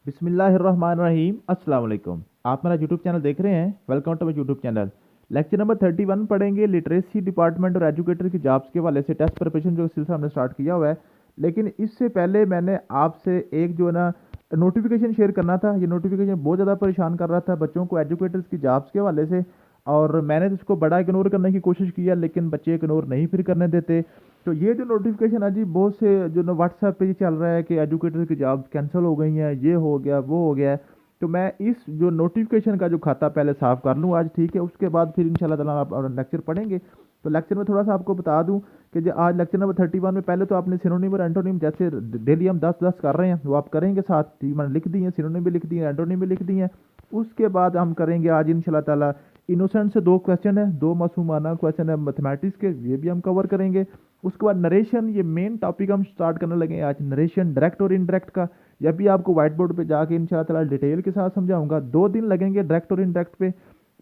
बिस्मिल्लाहिर्रहमानिर्रहीम अस्सलाम वालेकुम। आप मेरा यूट्यूब चैनल देख रहे हैं। Welcome to my YouTube channel. Lecture number 31 पढ़ेंगे लिटरेसी डिपार्टमेंट और एजुकेटर की जॉब्स के हवाले से टेस्ट प्रिपरेशन जो सिलसिला हमने स्टार्ट किया हुआ है। लेकिन इससे पहले मैंने आपसे एक जो है ना नोटिफिकेशन शेयर करना था। ये नोटिफिकेशन बहुत ज़्यादा परेशान कर रहा था बच्चों को एजुकेटर्स की जॉब्स के हवाले से, और मैंने तो इसको बड़ा इग्नोर करने की कोशिश की है, लेकिन बच्चे इग्नोर नहीं फिर करने देते। तो ये जो नोटिफिकेशन है जी, बहुत से जो ना व्हाट्सएप पे ये चल रहा है कि एजुकेटर की जॉब कैंसिल हो गई हैं, ये हो गया वो हो गया है। तो मैं इस जो नोटिफिकेशन का जो खाता पहले साफ कर लूँ आज, ठीक है, उसके बाद फिर इंशाल्लाह ताला आप लेक्चर पढ़ेंगे। तो लेक्चर में थोड़ा सा आपको बता दूं कि जो आज लेक्चर नंबर 31 में पहले तो आपने सिनोनिम और एंटोनिम जैसे डेली हम 10-10 कर रहे हैं वो आप करेंगे साथ, ठीक, मैंने लिख दी है, सिनोनिम भी लिख दी है, एंटोनिम भी लिख दी है। उसके बाद हम करेंगे आज इंशाल्लाह ताला इनोसेंट से दो क्वेश्चन है, दो मासूमाना क्वेश्चन है मैथमेटिक्स के, ये भी हम कवर करेंगे। उसके बाद नरेशन, ये मेन टॉपिक हम स्टार्ट करने लगे हैं आज, नरेशन डायरेक्ट और इनडायरेक्ट का। यह भी आपको व्हाइट बोर्ड पे जाके इंशाल्लाह ताला डिटेल के साथ समझाऊंगा। 2 दिन लगेंगे डायरेक्ट और इनडायरेक्ट पे।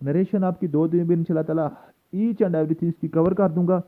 नरेशन आपकी 2 दिन भी इंशाल्लाह ताला ईच एंड एवरी चीज़ की कवर कर दूंगा।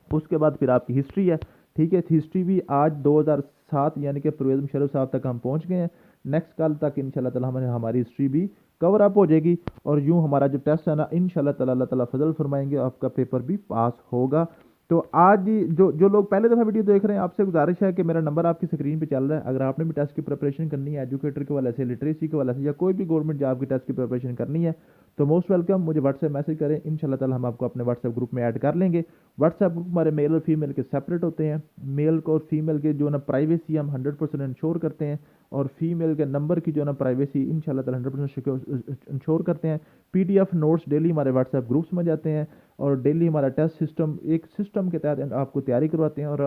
उसके बाद फिर आपकी हिस्ट्री है, ठीक है, हिस्ट्री भी आज 2007 यानी कि परवेज़ मुशर्रफ साहब तक हम पहुंच गए हैं। नेक्स्ट कल तक इंशाल्लाह ताला हमारी हिस्ट्री भी कवर अप हो जाएगी, और यूं हमारा जो टेस्ट है ना इंशाल्लाह ताला अल्लाह ताला फजल फरमाएंगे, आपका पेपर भी पास होगा। तो आज ही जो जो लोग पहले दफ़ा वीडियो देख रहे हैं, आपसे गुजारिश है कि मेरा नंबर आपकी स्क्रीन पे चल रहा है। अगर आपने भी टेस्ट की प्रिपरेशन करनी है एजुकेटर के वाले से, लिटरेसी के वाले से, या कोई भी गवर्नमेंट जॉब की टेस्ट की प्रिपरेशन करनी है, तो मोस्ट वेलकम, मुझे व्हाट्सएप मैसेज करें, इंशाल्लाह ताला हम आपको अपने व्हाट्सएप ग्रुप में ऐड कर लेंगे। व्हाट्सएप ग्रुप हमारे मेल और फीमेल के सेपरेट होते हैं। मेल को और फीमेल के जो ना प्राइवेसी हम 100% इंश्योर करते हैं, और फीमेल के नंबर की जो ना प्राइवेसी इंशाल्लाह ताला 100% इंश्योर करते हैं। पीडीएफ नोट्स डेली हमारे व्हाट्सएप ग्रुप्स में जाते हैं, और डेली हमारा टेस्ट सिस्टम एक सिस्टम के तहत आपको तैयारी करवाते हैं, और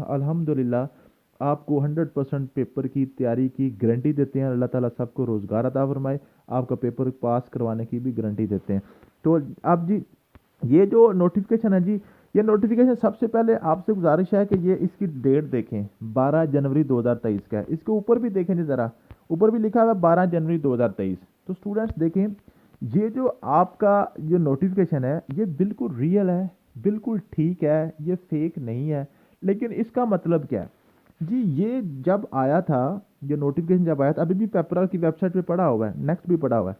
अल्हम्दुलिल्लाह आपको 100% पेपर की तैयारी की गारंटी देते हैं। अल्लाह ताला सबको रोज़गार अता फरमाए, आपका पेपर पास करवाने की भी गारंटी देते हैं। तो अब जी ये जो नोटिफिकेशन है जी, ये नोटिफिकेशन सबसे पहले आपसे गुजारिश है कि ये इसकी डेट देखें, 12 जनवरी 2023 का है। इसके ऊपर भी देखें जी ज़रा, ऊपर भी लिखा हुआ है 12 जनवरी 2023। तो स्टूडेंट्स देखें, ये जो आपका जो नोटिफिकेशन है ये बिल्कुल रियल है, बिल्कुल ठीक है, ये फेक नहीं है। लेकिन इसका मतलब क्या है जी, ये जब आया था, ये नोटिफिकेशन जब आया था, अभी भी पेपरल की वेबसाइट पे पड़ा हुआ है, नेक्स्ट भी पड़ा हुआ है।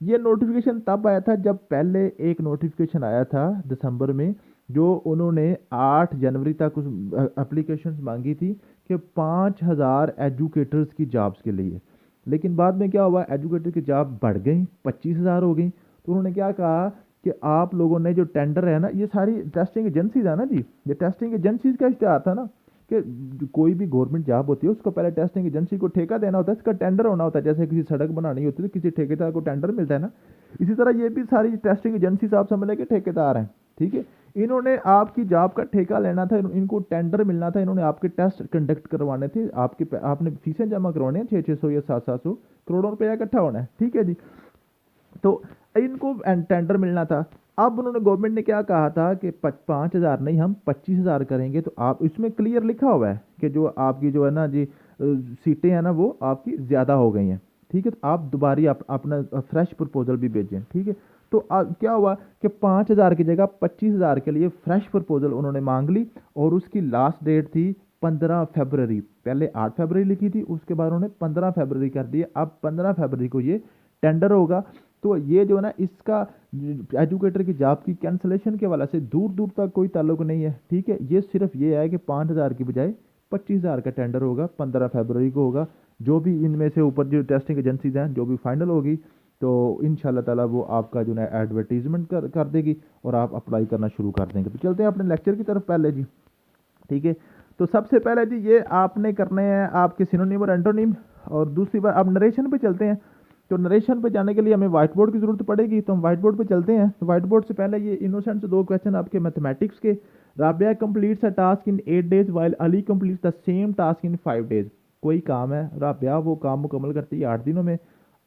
ये नोटिफिकेशन तब आया था जब पहले एक नोटिफिकेशन आया था दिसंबर में, जो उन्होंने 8 जनवरी तक उस एप्लीकेशन मांगी थी कि 5,000 एजुकेटर्स की जॉब्स के लिए। लेकिन बाद में क्या हुआ, एजुकेटर की जॉब बढ़ गई, 25,000 हो गई। तो उन्होंने क्या कहा कि आप लोगों ने जो टेंडर है ना, ये सारी टेस्टिंग एजेंसीज है ना जी, ये टेस्टिंग एजेंसीज का इश्तेहार था ना, कि कोई भी गवर्नमेंट जॉब होती है उसको पहले टेस्टिंग एजेंसी को ठेका देना होता है, इसका टेंडर होना होता है। जैसे किसी सड़क बनानी होती है तो किसी ठेकेदार को टेंडर मिलता है ना, इसी तरह ये भी सारी टेस्टिंग एजेंसी आप समझ लें कि ठेकेदार हैं, ठीक है। इन्होंने आपकी जॉब का ठेका लेना था, इनको टेंडर मिलना था, इन्होंने आपके टेस्ट कंडक्ट करवाने थे, आपने फीसें जमा करवानी है, 600-600 या 700-700 करोड़ों रुपया इकट्ठा होना है, ठीक है जी। तो इनको टेंडर मिलना था। अब उन्होंने गवर्नमेंट ने क्या कहा था कि 5,000 नहीं, हम 25,000 करेंगे। तो आप इसमें क्लियर लिखा हुआ है कि जो आपकी जो है ना जी सीटें हैं ना वो आपकी ज़्यादा हो गई हैं, ठीक है। तो आप दोबारा अपना फ्रेश प्रपोजल भी भेजें, ठीक है। तो क्या हुआ कि 5,000 की जगह 25,000 के लिए फ्रेश प्रपोजल उन्होंने मांग ली, और उसकी लास्ट डेट थी 15 फरवरी। पहले 8 फरवरी लिखी थी, उसके बाद उन्होंने 15 फरवरी कर दिया। अब 15 फरवरी को ये टेंडर होगा। तो ये जो है ना, इसका एजुकेटर की जॉब की कैंसलेशन के वाला से दूर दूर तक कोई ताल्लुक नहीं है, ठीक है। ये सिर्फ ये है कि 5,000 की बजाय 25,000 का टेंडर होगा, 15 फरवरी को होगा। जो भी इनमें से ऊपर जो टेस्टिंग एजेंसीज हैं जो भी फाइनल होगी, तो इंशाल्लाह ताला वो आपका जो है एडवर्टीजमेंट कर देगी, और आप अप्लाई करना शुरू कर देंगे। तो चलते हैं अपने लेक्चर की तरफ पहले जी, ठीक है। तो सबसे पहले जी ये आपने करने हैं आपके सिनोनिम और एंटोनिम, और दूसरी बार अब नरेशन पे चलते हैं। तो नरेशन पे जाने के लिए हमें व्हाइट बोर्ड की जरूरत पड़ेगी, तो हम व्हाइट बोर्ड पे चलते हैं। तो व्हाइट बोर्ड से पहले ये इनोसेंट से दो क्वेश्चन आपके मैथमेटिक्स के। Rabia completes a task in 8 days while Ali completes the same task in 5 days. कोई काम है, राबिया वो काम मुकम्मल करती है 8 दिनों में,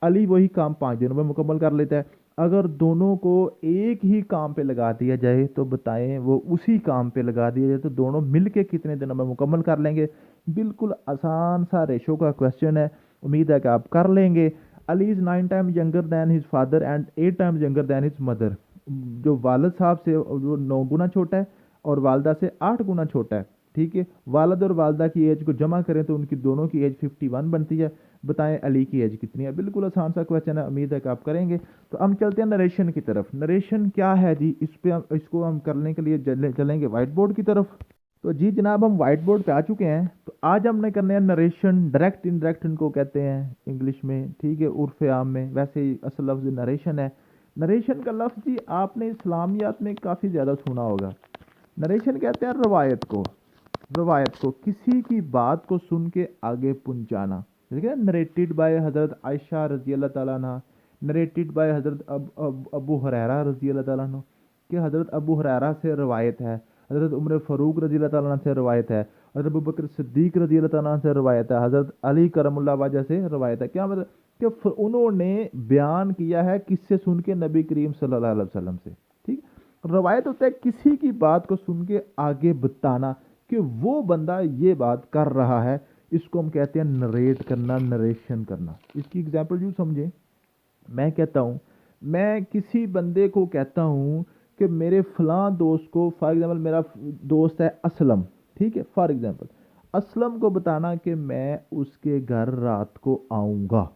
अली वही काम 5 दिनों में मुकम्मल कर लेता है। अगर दोनों को एक ही काम पे लगा दिया जाए तो बताएं, वो उसी काम पे लगा दिया जाए तो दोनों मिलके कितने दिनों में मुकम्मल कर लेंगे। बिल्कुल आसान सा रेशो का क्वेश्चन है, उम्मीद है कि आप कर लेंगे। Ali is 9 times younger than his father and 8 times younger than his mother. जो वालिद साहब से जो 9 गुना छोटा है और वालदा से 8 गुना छोटा है। ठीक है, वालिद और वालदा की एज को जमा करें तो उनकी दोनों की एज 51 बनती है। बताएं अली की एज कितनी है। बिल्कुल आसान सा क्वेश्चन है, उम्मीद है कि आप करेंगे। तो हम चलते हैं नरेशन की तरफ। नरेशन क्या है जी, इस पे इसको हम करने के लिए चलेंगे व्हाइट बोर्ड की तरफ। तो जी जनाब हम व्हाइट बोर्ड पे आ चुके हैं। तो आज हमने करने हैं नरेशन, डायरेक्ट इनडायरेक्ट इनको कहते हैं इंग्लिश में, ठीक है, उर्फ आम में। वैसे ही असल लफ्ज़ नरेशन है। नरेशन का लफ्ज़ जी आपने इस्लामियात में काफ़ी ज़्यादा सुना होगा। नरेशन कहते हैं रवायत को, रवायत को किसी की बात को सुन के आगे पहुंचाना। देखिए नरेटेड बाय हज़रत आयशा रजी अल्लाह ताला अन्हा, नरेटेड बाय हज़रत अबू हुरैरा रजी अल्लाह ताला अन्हु, कि हज़रत अबू हुरैरा से रवायत है, हज़रत उमर फ़ारूक रजी अल्लाह ताला अन्हु से रवायत है, हज़रत अबू बकर सिद्दीक रजी अल्लाह ताला अन्हु से रवायत है, हज़रत अली करमुल्लाह वजह से रवायत है। क्या मतलब कि उन्होंने बयान किया है किससे सुन के, नबी करीम सल्लल्लाहु अलैहि वसल्लम से। ठीक, रवायत होता है किसी की बात को सुन के आगे बताना कि वो बंदा ये बात कर रहा है, इसको हम कहते हैं नरेट करना, नरेशन करना। इसकी एग्जांपल यूँ समझें, मैं कहता हूँ, मैं किसी बंदे को कहता हूँ कि मेरे फलां दोस्त को, फॉर एग्जांपल मेरा दोस्त है असलम, ठीक है, फॉर एग्जांपल असलम को बताना कि मैं उसके घर रात को आऊँगा,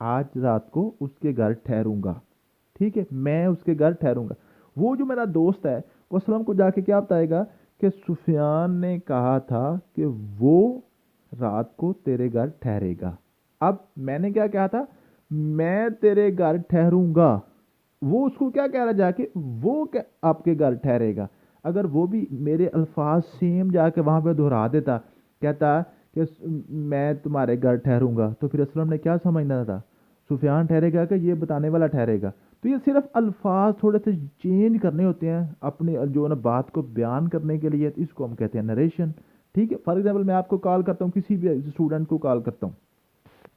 आज रात को उसके घर ठहरूंगा, ठीक है, मैं उसके घर ठहरूंगा। वो जो मेरा दोस्त है वो असलम को जाके क्या बताएगा कि सुफियान ने कहा था कि वो रात को तेरे घर ठहरेगा। अब मैंने क्या कहा था, मैं तेरे घर ठहरूंगा, वो उसको क्या कह रहा है जाके, वो क्या आपके घर ठहरेगा। अगर वो भी मेरे अल्फाज सेम जाके वहां पे दोहरा देता, कहता कि मैं तुम्हारे घर ठहरूंगा, तो फिर असलम ने क्या समझना था, सुफियान ठहरेगा कि ये बताने वाला ठहरेगा। तो ये सिर्फ अल्फाज थोड़े से चेंज करने होते हैं अपने जो ना बात को बयान करने के लिए, तो इसको हम कहते हैं नरेशन। ठीक है, फॉर एग्जाम्पल मैं आपको कॉल करता हूँ, किसी भी स्टूडेंट को कॉल करता हूँ,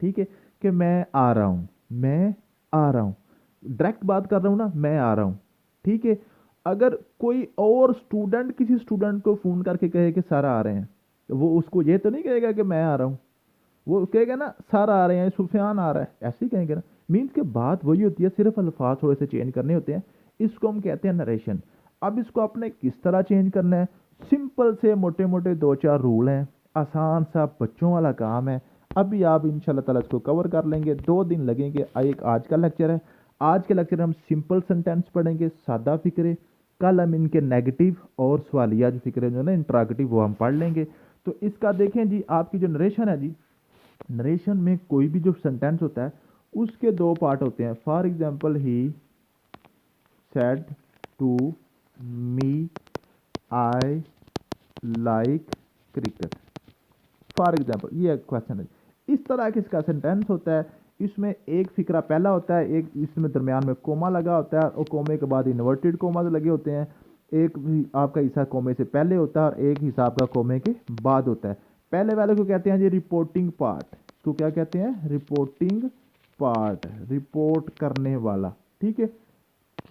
ठीक है, कि मैं आ रहा हूँ, मैं आ रहा हूँ, डायरेक्ट बात कर रहा हूँ ना, मैं आ रहा हूँ, ठीक है। अगर कोई और स्टूडेंट किसी स्टूडेंट को फ़ोन करके कहे कि सर आ रहे हैं, तो वो उसको ये तो नहीं कहेगा कि मैं आ रहा हूँ, वो कहेगा ना सर आ रहे हैं, सुफियान आ रहा है, ऐसे ही कहेंगे ना। मीन्स के बात वही होती है, सिर्फ अल्फाज थोड़े से चेंज करने होते हैं। इसको हम कहते हैं नरेशन। अब इसको आपने किस तरह चेंज करना है, सिंपल से मोटे मोटे दो चार रूल हैं, आसान सा बच्चों वाला काम है। अभी आप इंशाल्लाह ताला इसको कवर कर लेंगे, 2 दिन लगेंगे। एक आज का लेक्चर है, आज के लेक्चर हम सिंपल सेंटेंस पढ़ेंगे, सादा फिक्रे। कल हम इनके नेगेटिव और सवालिया जो फिक्रे जो है ना इंट्रागेटिव, वो हम पढ़ लेंगे। तो इसका देखें जी, आपकी जो नरेशन है जी, नरेशन में कोई भी जो सेंटेंस होता है उसके दो पार्ट होते हैं। For example he said to me I like cricket, for example ये क्वेश्चन है। इस तरह का इसका सेंटेंस होता है। इसमें एक फिक्रा पहला होता है, एक इसमें दरमियान में कोमा लगा होता है, और कोमे के बाद इन्वर्टेड कोमा लगे होते हैं। एक भी आपका हिस्सा कोमे से पहले होता है और एक हिस्सा आपका कोमे के बाद होता है। पहले वाले को कहते हैं जी रिपोर्टिंग पार्ट, तो क्या कहते हैं, रिपोर्टिंग पार्ट, रिपोर्ट करने वाला, ठीक है।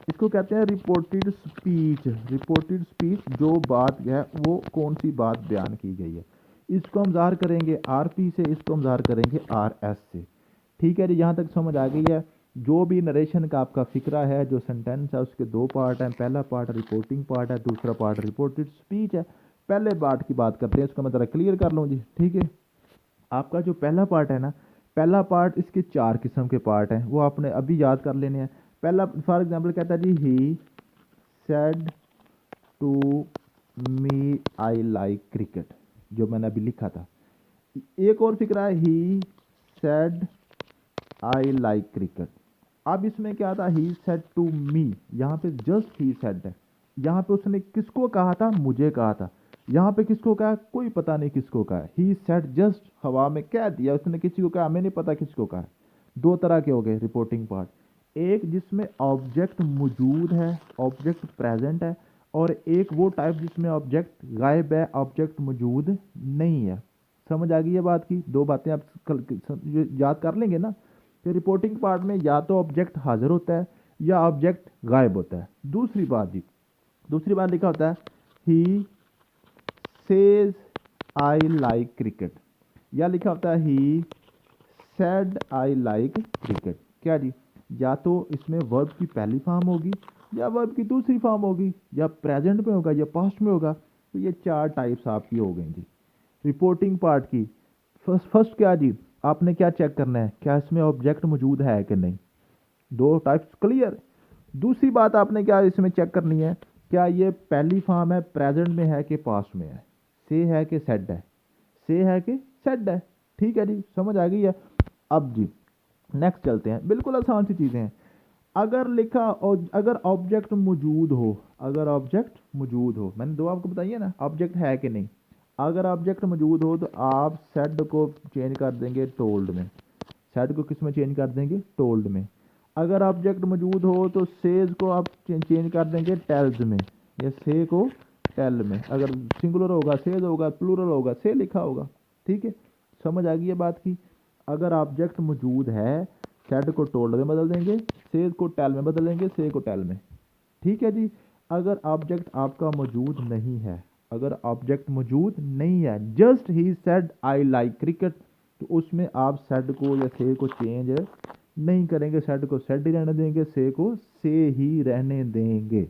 इसको कहते हैं रिपोर्टेड स्पीच, रिपोर्टेड स्पीच, जो बात है वो कौन सी बात बयान की गई है। इसको हम ज़ाहिर करेंगे आरपी से, इसको हम ज़ाहिर करेंगे आरएस से। ठीक है जी, यहाँ तक समझ आ गई है। जो भी नरेशन का आपका फिक्रा है, जो सेंटेंस है, उसके दो पार्ट हैं। पहला पार्ट रिपोर्टिंग पार्ट है, दूसरा पार्ट रिपोर्टेड स्पीच है। पहले पार्ट की बात करते हैं, इसको मैं ज़रा क्लियर कर लूँ जी, ठीक है। आपका जो पहला पार्ट है ना, पहला पार्ट, इसके 4 किस्म के पार्ट हैं, वो आपने अभी याद कर लेने हैं। पहला फॉर एग्जांपल कहता है जी he said to me I like cricket, जो मैंने अभी लिखा था। एक और फिक्रा है he said I like cricket. अब इसमें क्या था, ही सेड टू मी, यहाँ पे जस्ट ही सेड है। यहाँ पे उसने किसको कहा था, मुझे कहा था। यहाँ पे किसको कहा, कोई पता नहीं किसको कहा। ही सेड जस्ट, हवा में कह दिया उसने, किसी को कहा, हमें नहीं पता किसको कहा। दो तरह के हो गए रिपोर्टिंग पार्ट, एक जिसमें ऑब्जेक्ट मौजूद है, ऑब्जेक्ट प्रेजेंट है, और एक वो टाइप जिसमें ऑब्जेक्ट गायब है, ऑब्जेक्ट मौजूद नहीं है। समझ आ गई है बात की। दो बातें आप याद कर लेंगे ना कि रिपोर्टिंग पार्ट में या तो ऑब्जेक्ट हाजिर होता है या ऑब्जेक्ट गायब होता है। दूसरी बात जी, दूसरी बात लिखा होता है he says I like cricket, या लिखा होता है he said I like cricket. क्या जी, या तो इसमें वर्ब की पहली फॉर्म होगी या वर्ब की दूसरी फॉर्म होगी, या प्रेजेंट में होगा या पास्ट में होगा। तो ये 4 टाइप्स आपकी हो गई जी रिपोर्टिंग पार्ट की। फर्स्ट क्या जी, आपने क्या चेक करना है, क्या इसमें ऑब्जेक्ट मौजूद है कि नहीं, 2 टाइप्स क्लियर। दूसरी बात आपने क्या इसमें चेक करनी है, क्या ये पहली फॉर्म है, प्रेजेंट में है कि पास्ट में है, से है कि सेड है, से है कि सेड है। ठीक है जी, समझ आ गई है। अब जी नेक्स्ट चलते हैं, बिल्कुल आसान सी चीज़ें हैं। अगर लिखा और अगर ऑब्जेक्ट मौजूद हो, अगर ऑब्जेक्ट मौजूद हो, मैंने 2 आपको बताइए ना, ऑब्जेक्ट है कि नहीं। अगर ऑब्जेक्ट मौजूद हो तो आप सेड को चेंज कर देंगे टोल्ड में, सेड को किस में चेंज कर देंगे, टोल्ड में। अगर ऑब्जेक्ट मौजूद हो तो सेज को आप चेंज कर देंगे टेल्स में, या से को टेल में। अगर सिंगुलर होगा सेज होगा, प्लूरल होगा से लिखा होगा। ठीक है, समझ आ गई है बात की। अगर ऑब्जेक्ट मौजूद है, सेड को टोल्ड में बदल देंगे, सेज को टेल में बदल देंगे, से को टेल में। ठीक है जी। अगर ऑब्जेक्ट आपका मौजूद नहीं है, अगर ऑब्जेक्ट मौजूद नहीं है, just he said I like cricket, तो उसमें आप सेड को या से को चेंज नहीं करेंगे, सेड को सेड ही रहने देंगे, से को से ही रहने देंगे।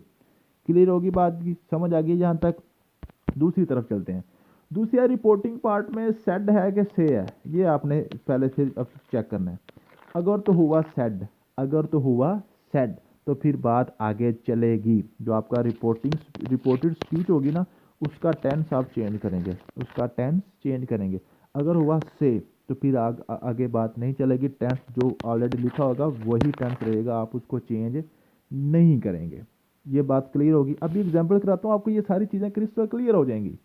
क्लियर होगी बात की, समझ आ गई जहाँ तक। दूसरी तरफ चलते हैं। दूसरी रिपोर्टिंग पार्ट में सेड है कि से है, ये आपने पहले से अब चेक करना है। अगर तो हुआ सेड, अगर तो हुआ सेड, तो फिर बात आगे चलेगी। जो आपका रिपोर्टेड स्पीच होगी ना, उसका टेंस आप चेंज करेंगे, उसका टेंस चेंज करेंगे। अगर हुआ से, तो फिर आगे बात नहीं चलेगी, टेंस जो ऑलरेडी लिखा होगा वही टेंस रहेगा, आप उसको चेंज नहीं करेंगे। ये बात क्लियर होगी। अभी एग्जाम्पल कराता हूँ आपको, ये सारी चीज़ें क्रिस्टल क्लियर हो जाएंगी।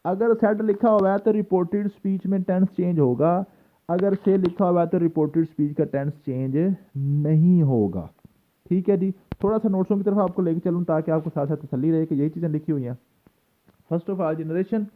अगर सेड लिखा हुआ है तो रिपोर्टेड स्पीच में टेंस चेंज होगा, अगर से लिखा हुआ है तो रिपोर्टेड स्पीच का टेंस चेंज नहीं होगा। ठीक है जी, थोड़ा सा नोट्सों की तरफ आपको लेके चलूँ ताकि आपको साथ साथ तसल्ली रहे कि यही चीज़ें लिखी हुई हैं। First of all generation,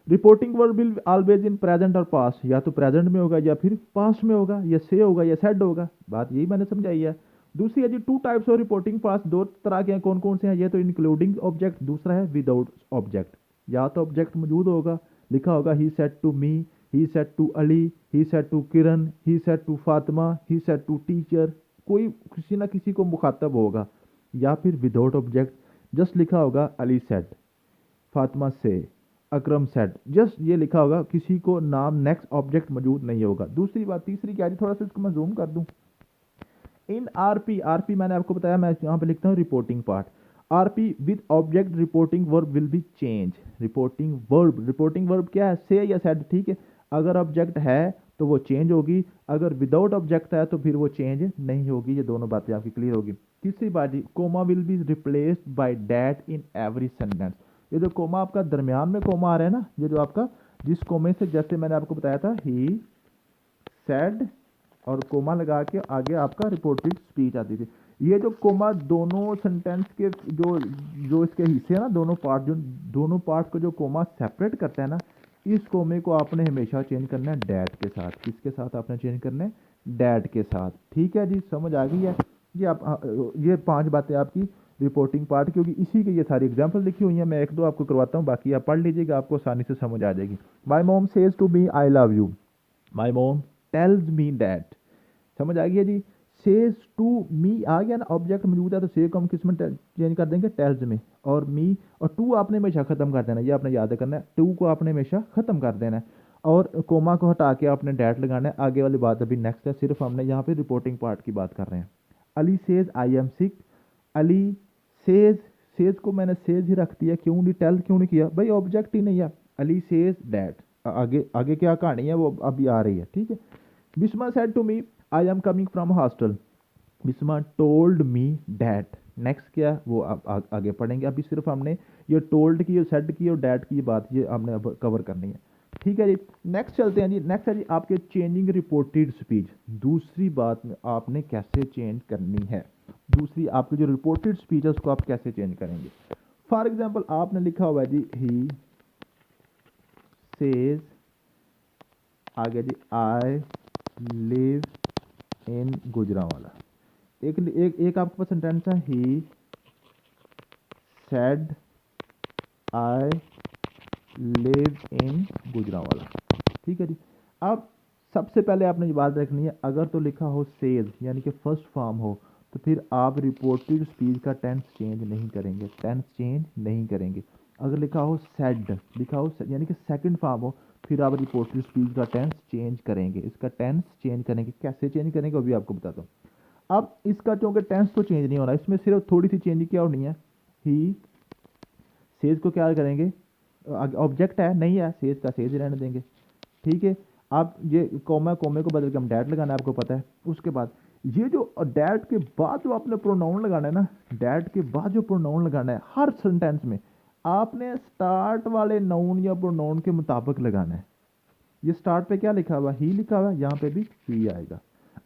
reporting verb will always in present और पास्ट, या तो प्रेजेंट में होगा या फिर पास्ट में होगा, या से होगा या सेड होगा। बात यही मैंने समझाई है। दूसरी है जी 2 टाइप्स ऑफ रिपोर्टिंग पास्ट, 2 तरह के हैं, कौन कौन से हैं, ये तो इंक्लूडिंग ऑब्जेक्ट, दूसरा है विदाउट ऑब्जेक्ट। या तो ऑब्जेक्ट मौजूद होगा, लिखा होगा he said to me, he said to Ali, he said to Kiran, he said to Fatima, he said to teacher, कोई किसी ना किसी को मुखातब होगा। या फिर विदाउट ऑब्जेक्ट, जस्ट लिखा होगा अली सेड, फातिमा से, अकरम सेड, जस्ट ये लिखा होगा, किसी को नाम नेक्स्ट ऑब्जेक्ट मौजूद नहीं होगा। दूसरी बात, तीसरी क्या है, थोड़ा सा इसको मैं जूम कर दूं। इन आरपी, आरपी मैंने आपको बताया, मैं यहाँ पे लिखता हूँ reporting part. RP with object reporting verb will be change. Reporting verb क्या है, से या सेड। ठीक है, अगर ऑब्जेक्ट है तो वो चेंज होगी, अगर विदाउट ऑब्जेक्ट है तो फिर वो चेंज नहीं होगी। ये दोनों बातें आपकी क्लियर होगी। तीसरी बात जी, comma will be replaced by that in every sentence. ये जो कोमा आपका दरमियान में कोमा आ रहा है ना, ये जो आपका, जिस कोमे से, जैसे मैंने आपको बताया था ही सेड और कोमा लगा के आगे आपका रिपोर्टेड स्पीच आती थी। ये जो कोमा दोनों सेंटेंस के जो जो इसके हिस्से हैं ना, दोनों पार्ट, जो दोनों पार्ट को जो कोमा सेपरेट करता है ना, इस कोमे को आपने हमेशा चेंज करना है डैट के साथ। किसके साथ आपने चेंज करना है, डैट के साथ। ठीक है जी, समझ आ गई है। ये आप ये 5 बातें आपकी रिपोर्टिंग पार्ट, क्योंकि इसी के ये सारी एग्जाम्पल लिखी हुई हैं। मैं 1-2 आपको करवाता हूँ, बाकी आप पढ़ लीजिएगा, आपको आसानी से समझ आ जाएगी। My mom says to me I love you, my mom tells me that. समझ आ गया जी। सेज टू मी आ गया ना, ऑब्जेक्ट मौजूद है तो से को हम किस में चेंज कर देंगे, टेल्स में। और मी और टू आपने हमेशा खत्म कर देना है, ये आपने याद करना है, टू को आपने हमेशा खत्म कर देना है। और कोमा को हटा के आपने डैट लगाना है। आगे वाली बात अभी नेक्स्ट है, सिर्फ हमने यहाँ पे रिपोर्टिंग पार्ट की बात कर रहे हैं। Ali says I am sick, Ali says, says को मैंने सेज ही रख दिया, क्यों नहीं, टेल क्यों नहीं किया, भाई ऑब्जेक्ट ही नहीं है। अली सेज डैट, आगे आगे क्या कहानी है वो अभी आ रही है। ठीक है। Bisma said to me I am coming from hostel, Bisma told me that. Next क्या, वो आगे पढ़ेंगे। अभी सिर्फ हमने ये टोल्ड की, सेड की और डैट की बात ये हमने अब कवर करनी है। ठीक है जी, नेक्स्ट चलते हैं जी। नेक्स्ट है जी आपके चेंजिंग रिपोर्टेड स्पीच। दूसरी बात में आपने कैसे चेंज करनी है, दूसरी आपकी जो रिपोर्टेड स्पीच है उसको आप कैसे चेंज करेंगे। फॉर एग्जाम्पल आपने लिखा हुआ है जी ही सेज, आगे जी आई लिव इन गुजरांवाला। एक एक एक आपके पास सेंटेंस है, he said I live in Gujranwala. ठीक है जी। अब सबसे पहले आपने ये बात रखनी है, अगर तो लिखा हो सेज यानी कि फर्स्ट फॉर्म हो, तो फिर आप रिपोर्टेड स्पीच का टेंस चेंज नहीं करेंगे, टेंस चेंज नहीं करेंगे। अगर लिखा हो सेड, लिखा हो यानी कि सेकंड फॉर्म हो, फिर आप रिपोर्टेड स्पीच का टेंस चेंज करेंगे। इसका टेंस चेंज करेंगे, कैसे चेंज करेंगे वो भी आपको बताता हूँ। अब इसका चूंकि टेंस तो चेंज नहीं होना, इसमें सिर्फ थोड़ी सी चेंज क्या होनी है, ही सेज को क्या करेंगे, ऑब्जेक्ट है नहीं है, सेज का सेज रहने देंगे, ठीक है। आप ये कॉमा कोमे को बदल के हम डैट लगाना है, आपको पता है। उसके बाद ये जो डैट के बाद जो आपने प्रोनाउन लगाना है ना, डैट के बाद जो प्रोनाउन लगाना है हर सेंटेंस में, आपने स्टार्ट वाले नाउन या प्रोनाउन के मुताबिक लगाना है। ये स्टार्ट पे क्या लिखा हुआ, ही लिखा हुआ है, यहाँ पे भी ही आएगा।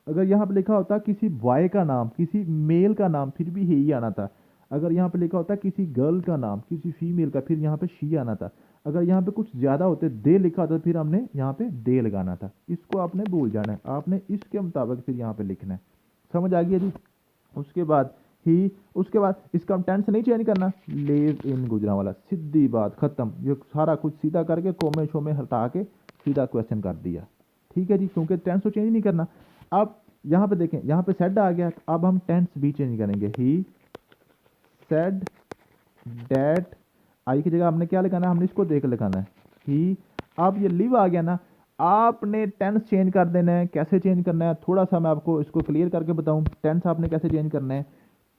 अगर यहाँ पे लिखा होता किसी बॉय का नाम, किसी मेल का नाम, फिर भी ही आना था। अगर यहाँ पे लिखा होता किसी गर्ल का नाम, किसी फीमेल का, फिर यहाँ पे शी आना था। अगर यहाँ पे कुछ ज्यादा होते, दे लिखा होता, फिर हमने यहाँ पे दे लगाना था। इसको आपने भूल जाना है, आपने इसके मुताबिक फिर यहाँ पे लिखना है। समझ आ गया जी। उसके बाद ही, उसके बाद इसका हम टेंस नहीं चेंज करना, लिव इन गुजरांवाला, सीधी बात खत्म। ये सारा कुछ सीधा करके कोमे शोमे हटा के सीधा क्वेश्चन कर दिया, ठीक है जी, क्योंकि टेंस तो चेंज नहीं करना। अब यहाँ पे देखें, यहाँ पे सेड आ गया, अब हम टेंस भी चेंज करेंगे। ही सेड डैट, आई की जगह हमने क्या लगाना है, हमने इसको देख लगाना है ही। अब ये लिव आ गया ना, आपने टेंस चेंज कर देना है। कैसे चेंज करना है, थोड़ा सा मैं आपको इसको क्लियर करके बताऊं। टेंस आपने कैसे चेंज करना है,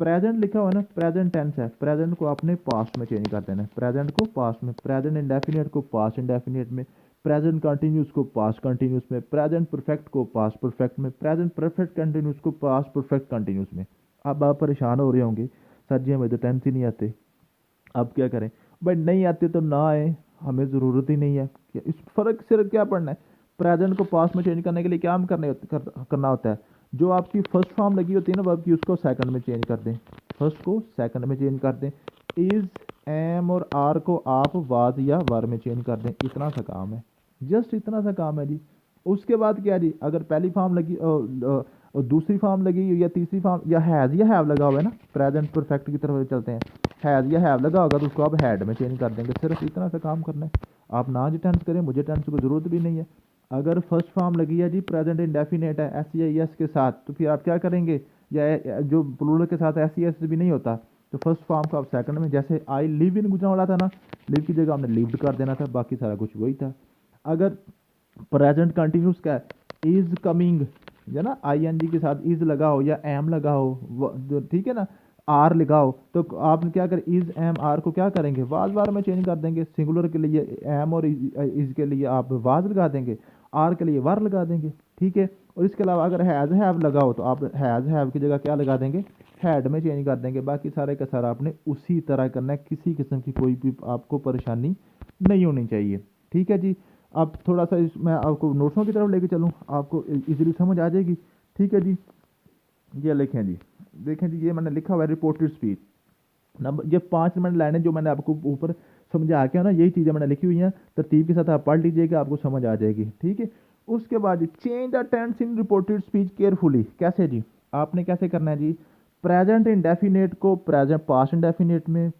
प्रेजेंट लिखा हुआ है ना, प्रेजेंट टेंस है, प्रेजेंट को आपने पास्ट में चेंज कर देना है। प्रेजेंट को पास्ट में, प्रेजेंट इंडेफिनिट को पास्ट इंडेफिनिट में, प्रेजेंट कंटिन्यूस को पास्ट कंटिन्यूस में, प्रेजेंट परफेक्ट को पास्ट परफेक्ट में, प्रेजेंट परफेक्ट कंटिन्यूस को पास्ट परफेक्ट कंटिन्यूस में। अब आप परेशान हो रहे होंगे, सर जी हमें तो टेंस ही नहीं आते, अब क्या करें। भाई नहीं आते तो ना आए, हमें ज़रूरत ही नहीं है। इस फर्क सिर्फ क्या पढ़ना है, प्रेजेंट को पास्ट में चेंज करने के लिए क्या हम करना होता है, जो आपकी फर्स्ट फॉर्म लगी होती है ना वर्ब की, उसको सेकंड में चेंज कर दें। फर्स्ट को सेकंड में चेंज कर दें। इज, एम और आर को आप वाज या वर में चेंज कर दें। इतना सा काम है, जस्ट इतना सा काम है जी। उसके बाद क्या जी, अगर पहली फॉर्म लगी और दूसरी फॉर्म लगी या तीसरी फॉर्म, या हैज़ या हैव लगा हुआ है ना, प्रेजेंट परफेक्ट की तरफ चलते हैं, हैज़ या हैव लगा होगा तो उसको आप हैड में चेंज कर देंगे। सिर्फ इतना सा काम करना है। आप ना जी टेंस करें, मुझे टेंस की ज़रूरत भी नहीं है। अगर फर्स्ट फॉर्म लगी है जी प्रेजेंट इंडेफिनेट है एस या एस के साथ, तो फिर आप क्या करेंगे, या जो प्लूरल के साथ एस भी नहीं होता, तो फर्स्ट फॉर्म को आप सेकंड में, जैसे आई लिव इन गुजरांवाला था ना, लिव की जगह हमने लिव्ड कर देना था, बाकी सारा कुछ वही था। अगर प्रेजेंट कंटिन्यूस का इज कमिंग है ना, आई एन जी के साथ इज लगा हो या एम लगा हो, ठीक है ना, आर लगा हो, तो आप क्या करें, इज एम आर को क्या करेंगे, वाज वार में चेंज कर देंगे। सिंगुलर के लिए एम और इज के लिए आप वाज लगा देंगे, आर के लिए वार लगा देंगे, ठीक है। और इसके अलावा अगर हैज़ हैव लगा हो तो आप हैज़ हैव की जगह क्या लगा देंगे, हैड में चेंज कर देंगे। बाकी सारे का सारा आपने उसी तरह करना है, किसी किस्म की कोई भी आपको परेशानी नहीं होनी चाहिए, ठीक है जी। अब थोड़ा सा मैं आपको नोट्सों की तरफ लेके चलूँ, आपको इजीली समझ आ जाएगी, ठीक है जी। ये लिखें जी, देखें जी, ये मैंने लिखा हुआ है रिपोर्टेड स्पीच नंबर, ये 5 मिनट लाइनें जो मैंने आपको ऊपर समझा के ना, यही चीज़ें मैंने लिखी हुई हैं, तरतीब के साथ आप पढ़ लीजिएगा, आपको समझ आ जाएगी, ठीक है। उसके बाद change the tense in reported speech carefully. कैसे जी, आपने कैसे करना है जी, प्रेजेंट इंडेफिनेट को प्रेजेंट पास्ट इंडेफिनेट में,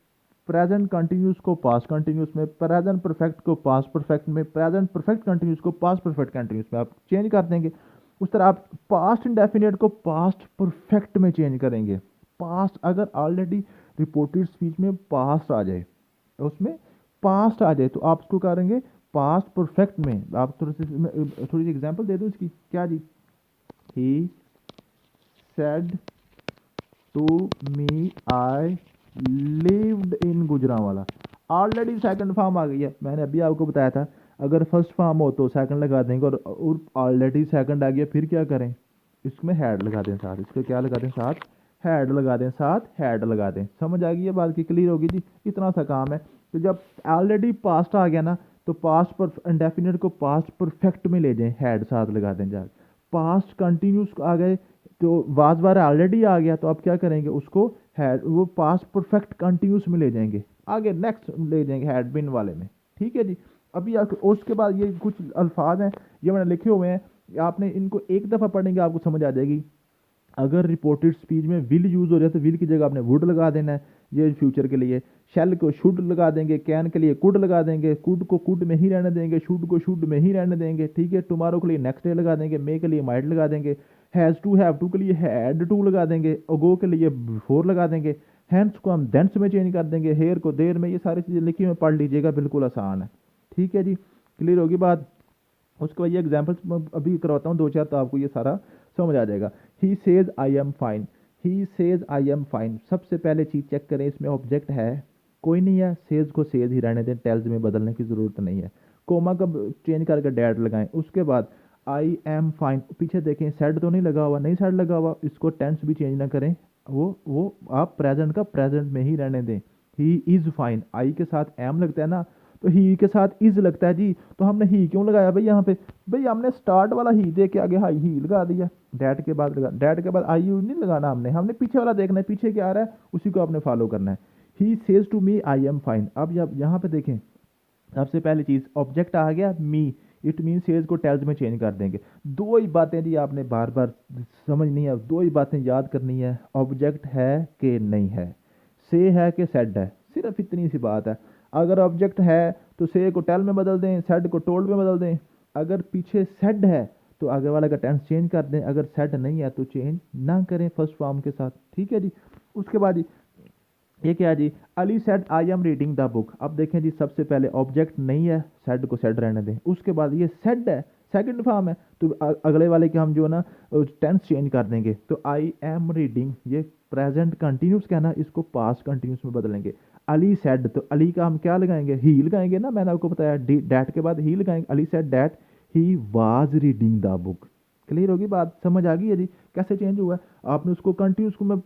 प्रेजेंट कंटिन्यूस को पास्ट कंटिन्यूस में, प्रेजेंट परफेक्ट को पास्ट परफेक्ट में, प्रेजेंट परफेक्ट कंटिन्यूस को पास्ट परफेक्ट कंटिन्यूस में आप चेंज कर देंगे। उस तरह आप पास्ट इंडेफिनेट को पास्ट परफेक्ट में चेंज करेंगे। पास्ट अगर ऑलरेडी रिपोर्टेड स्पीच में पास्ट आ जाए, उसमें पास्ट आ जाए, तो आप उसको करेंगे पास्ट परफेक्ट में। आप थोड़ी सी एग्जांपल दे दो इसकी, क्या जी, he said to me I lived in Gujranwala, already second form आ गई है। मैंने अभी आपको बताया था, अगर फर्स्ट फॉर्म हो तो सेकंड लगा देंगे, और ऑलरेडी सेकंड आ गया, फिर क्या करें, इसमें हैड लगा दें साथ, इसको क्या लगा दें साथ, हैड लगा दें साथ, हैड लगा दें। समझ आ गई है बात की, क्लियर होगी जी, इतना सा काम है। तो जब ऑलरेडी पास्ट आ गया ना, तो पास्ट पर इंडेफिनिट को पास्ट परफेक्ट में ले जाएं, हैड साथ लगा दें जाके। पास्ट कंटिन्यूस आ गए तो वाज वार ऑलरेडी आ गया, तो आप क्या करेंगे, उसको हैड वो पास्ट परफेक्ट कंटिन्यूस में ले जाएंगे, आगे नेक्स्ट ले जाएंगे हैड बिन वाले में, ठीक है जी। अभी उसके बाद ये कुछ अल्फाज हैं, ये मैंने लिखे हुए हैं, आपने इनको एक दफ़ा पढ़ेंगे आपको समझ आ जाएगी। अगर रिपोर्टेड स्पीच में विल यूज़ हो जाए तो विल की जगह आपने वुड लगा देना है, ये फ्यूचर के लिए। शेल को शुड लगा देंगे, कैन के लिए कुड लगा देंगे, कुड को कुड में ही रहने देंगे, शुड को शुड में ही रहने देंगे, ठीक है। टुमारो के लिए नेक्स्ट डे लगा देंगे, मे के लिए माइट लगा देंगे, हैज़ टू हैव टू के लिए हैड टू लगा देंगे, गो के लिए बिफोर लगा देंगे, हैंड्स को हम देंस में चेंज कर देंगे, हेयर को देर में। ये सारी चीज़ें लिखी हुई पढ़ लीजिएगा, बिल्कुल आसान है। ठीक है जी, क्लियर होगी बात। उसके बाद ये एग्जाम्पल्स अभी करवाता हूँ 2-4, तो आपको ये सारा समझ आ जाएगा। He says I am fine, he says I am fine. सबसे पहले चीज़ चेक करें, इसमें ऑब्जेक्ट है कोई नहीं है, सेज को सेज ही रहने दें, टेल्स में बदलने की ज़रूरत नहीं है। कोमा का चेंज करके डैड लगाएं। उसके बाद आई एम फाइन, पीछे देखें सेड तो नहीं लगा हुआ, नहीं सेड लगा हुआ, इसको टेंस भी चेंज ना करें, वो आप प्रेजेंट का प्रेजेंट में ही रहने दें। ही इज़ फाइन, आई के साथ एम लगता है ना, तो ही के साथ इज लगता है जी, तो हमने ही क्यों लगाया भाई यहाँ पे? भाई हमने स्टार्ट वाला ही दे के आगे हाई ही लगा दिया, डैट के बाद लगा, डैट के बाद आई यू नहीं लगाना, हमने पीछे वाला देखना है, पीछे क्या आ रहा है उसी को आपने फॉलो करना है। He says to me I am fine. अब जब यहाँ पे देखें, सबसे पहली चीज़ ऑब्जेक्ट आ गया मी, इट मीन सेज को टेल्स में चेंज कर देंगे। दो ही बातें जी आपने बार बार समझनी है, दो ही बातें याद करनी है, ऑब्जेक्ट है कि नहीं है, से है कि सेड है, सिर्फ इतनी सी बात है। अगर ऑब्जेक्ट है तो से को टेल में बदल दें, सेड को टोल्ड में बदल दें। अगर पीछे सेड है तो आगे वाला का टेंस चेंज कर दें, अगर सेड नहीं है तो चेंज ना करें फर्स्ट फॉर्म के साथ। ठीक है जी। उसके बाद जी ये क्या है जी, Ali said I am reading the book. अब देखें जी, सबसे पहले ऑब्जेक्ट नहीं है, सेड को सेड रहने दें। उसके बाद ये सेड है, सेकंड फॉर्म है, तो अगले वाले के हम जो है ना टेंस चेंज कर देंगे। तो आई एम रीडिंग, ये प्रेजेंट कंटिन्यूस कहना, इसको पास्ट कंटिन्यूस में बदलेंगे। अली सेड, तो अली का हम क्या लगाएंगे, ही लगाएंगे ना, मैंने आपको बताया डैट के बाद ही लगाएंगे। Ali said that he was reading the book. Clear होगी बात, समझ आ गई है जी कैसे चेंज हुआ है? आपने उसको कंटिन्यूस को मैं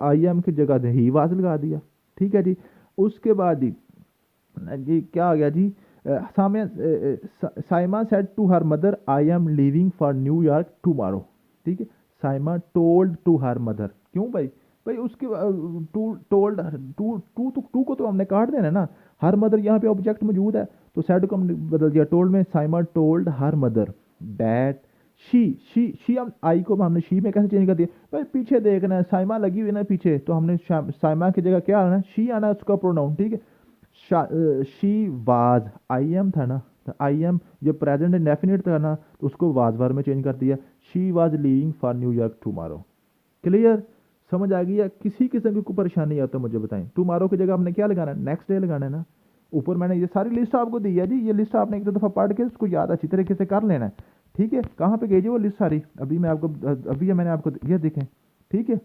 आई एम की जगह दे ही वाज लगा दिया। ठीक है जी। उसके बाद जी क्या आ गया जी, Saima said to her mother I am leaving for New York tomorrow. ठीक है, Saima told to her mother, क्यों भाई? भाई उसके टू टोल्ड, टू को तो हमने काट देना है ना, हर मदर यहाँ पे ऑब्जेक्ट मौजूद है, तो सेड को हमने बदल दिया टोल्ड में। Saima told her mother that she हम आई को हमने शी में कैसे चेंज कर दिया? भाई पीछे देखना है, साइमा लगी हुई ना पीछे, तो हमने साइमा की जगह क्या आना है, शी आना है, उसका प्रोनाउन। ठीक है, शी वाज, आई एम था ना, तो आई एम जो प्रेजेंट इंडेफिनिट था ना, तो उसको वाज वर्ब में चेंज कर दिया। She was leaving for New York tomorrow. Clear, समझ आ गई है? किसी किस्म की कोई परेशानी है तो मुझे बताएं। टुमारो की जगह हमने क्या लगाना है, नेक्स्ट डे लगाना है ना। ऊपर मैंने ये सारी लिस्ट आपको दी है जी, ये लिस्ट आपने एक दो दफ़ा पढ़ के उसको याद अच्छी तरीके से कर लेना है। ठीक है, कहाँ पे गई जी वो लिस्ट सारी? अभी मैं आपको अभी मैंने आपको ये देखें। ठीक है,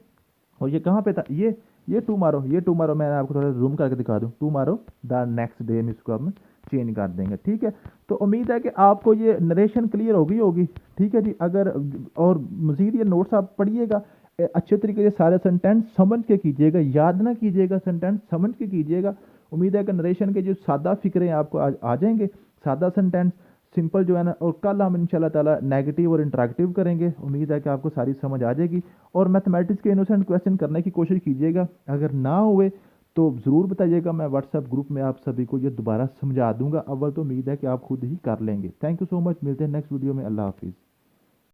और ये कहाँ पे था, ये टुमारो, ये टुमारो मैंने आपको थोड़ा जूम करके दिखा दूँ, टुमारो द नेक्स्ट डे में इसको हम चेंज कर देंगे। ठीक है, तो उम्मीद है कि आपको ये नरेशन क्लियर होगी। ठीक है जी, अगर और मज़ीद ये नोट्स आप पढ़िएगा अच्छे तरीके से, सारे सेंटेंस समझ के कीजिएगा, याद ना कीजिएगा, सेंटेंस समझ के कीजिएगा। उम्मीद है कि नरेशन के जो सादा फिक्रे आपको आ जाएंगे, सादा सेंटेंस सिंपल जो है ना। और कल हम इंशाल्लाह ताला नेगेटिव और इंटरेक्टिव करेंगे। उम्मीद है कि आपको सारी समझ आ जाएगी। और मैथमेटिक्स के इनोसेंट क्वेश्चन करने की कोशिश कीजिएगा, अगर ना हुए तो ज़रूर बताइएगा, मैं व्हाट्सएप ग्रुप में आप सभी को ये दोबारा समझा दूंगा। अव्वल तो उम्मीद है कि आप खुद ही कर लेंगे। थैंक यू सो मच, मिलते हैं नेक्स्ट वीडियो में। अल्लाह हाफिज़।